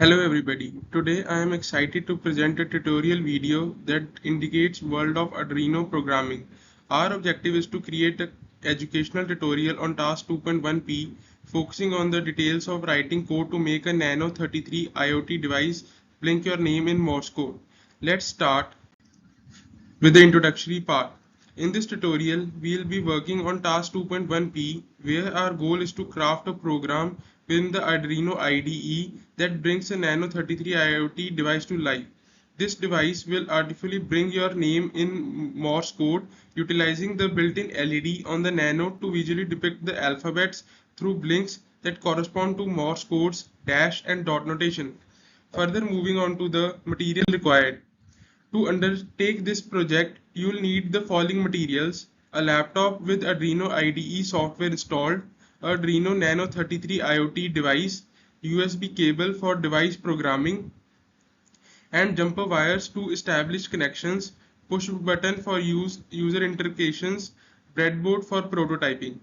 Hello everybody. Today I am excited to present a tutorial video that indicates world of Arduino programming. Our objective is to create an educational tutorial on task 2.1p focusing on the details of writing code to make a nano 33 IoT device blink your name in Morse code. Let's start with the introductory part. In this tutorial, we'll be working on task 2.1p where our goal is to craft a program within the Arduino IDE that brings a Nano 33 IoT device to life. This device will artificially bring your name in Morse code utilizing the built-in LED on the Nano to visually depict the alphabets through blinks that correspond to Morse codes, dash and dot notation. Further moving on to the material required. To undertake this project, you'll need the following materials: a laptop with Arduino IDE software installed, Arduino Nano 33 IoT device, USB cable for device programming, and jumper wires to establish connections, push button for user interactions, breadboard for prototyping.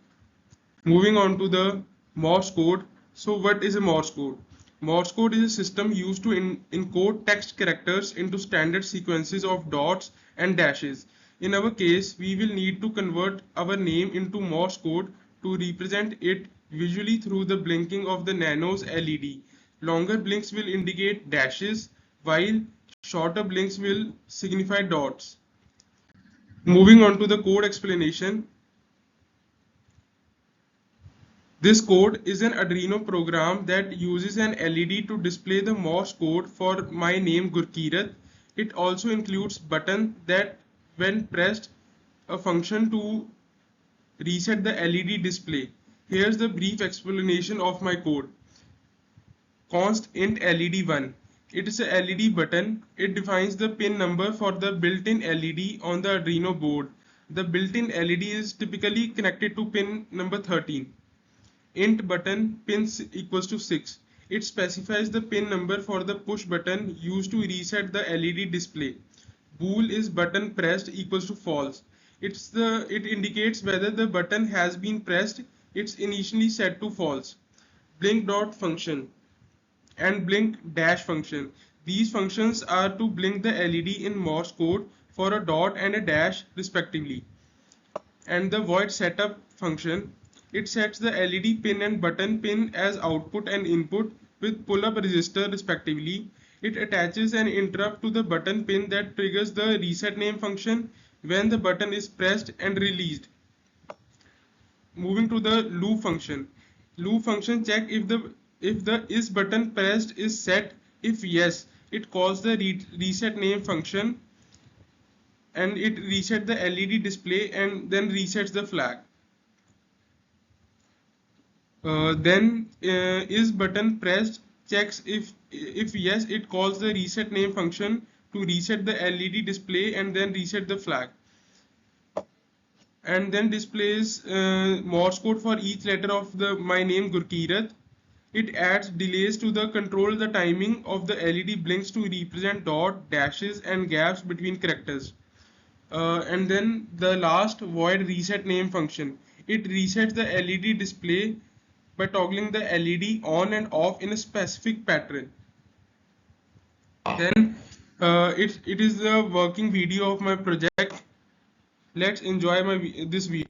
Moving on to the Morse code. So what is a Morse code? Morse code is a system used to encode text characters into standard sequences of dots and dashes. In our case, we will need to convert our name into Morse code to represent it visually through the blinking of the Nano's LED. Longer blinks will indicate dashes, while shorter blinks will signify dots. Moving on to the code explanation. This code is an Arduino program that uses an LED to display the Morse code for my name Gurkirat. It also includes button that when pressed a function to reset the LED display. Here's the brief explanation of my code. Const int LED1. It is a LED button. It defines the pin number for the built-in LED on the Arduino board. The built-in LED is typically connected to pin number 13. Int button pins equals to 6. It specifies the pin number for the push button used to reset the LED display. Bool is button pressed equals to false. It indicates whether the button has been pressed. It's initially set to false. Blink dot function and blink dash function. These functions are to blink the LED in Morse code for a dot and a dash respectively. And the void setup function, it sets the LED pin and button pin as output and input with pull-up resistor respectively. It attaches an interrupt to the button pin that triggers the reset name function when the button is pressed and released. Moving to the loop function. Loop function check if the is button pressed is set. If yes, it calls the reset name function and it resets the LED display and then resets the flag. Then is button pressed checks if yes, it calls the reset name function to reset the LED display and then reset the flag, and then displays Morse code for each letter of the my name Gurkirat. It adds delays to the control the timing of the LED blinks to represent dot, dashes and gaps between characters. And then the last void reset name function. It resets the LED display by toggling the LED on and off in a specific pattern. Then it is the working video of my project. Let's enjoy this video.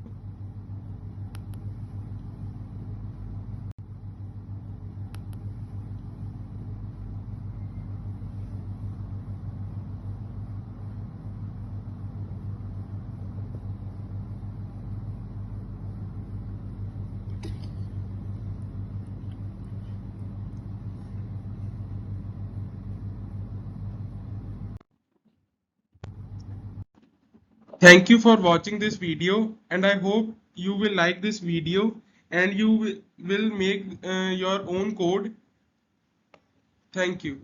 Thank you for watching this video, and I hope you will like this video and you will make your own code. Thank you.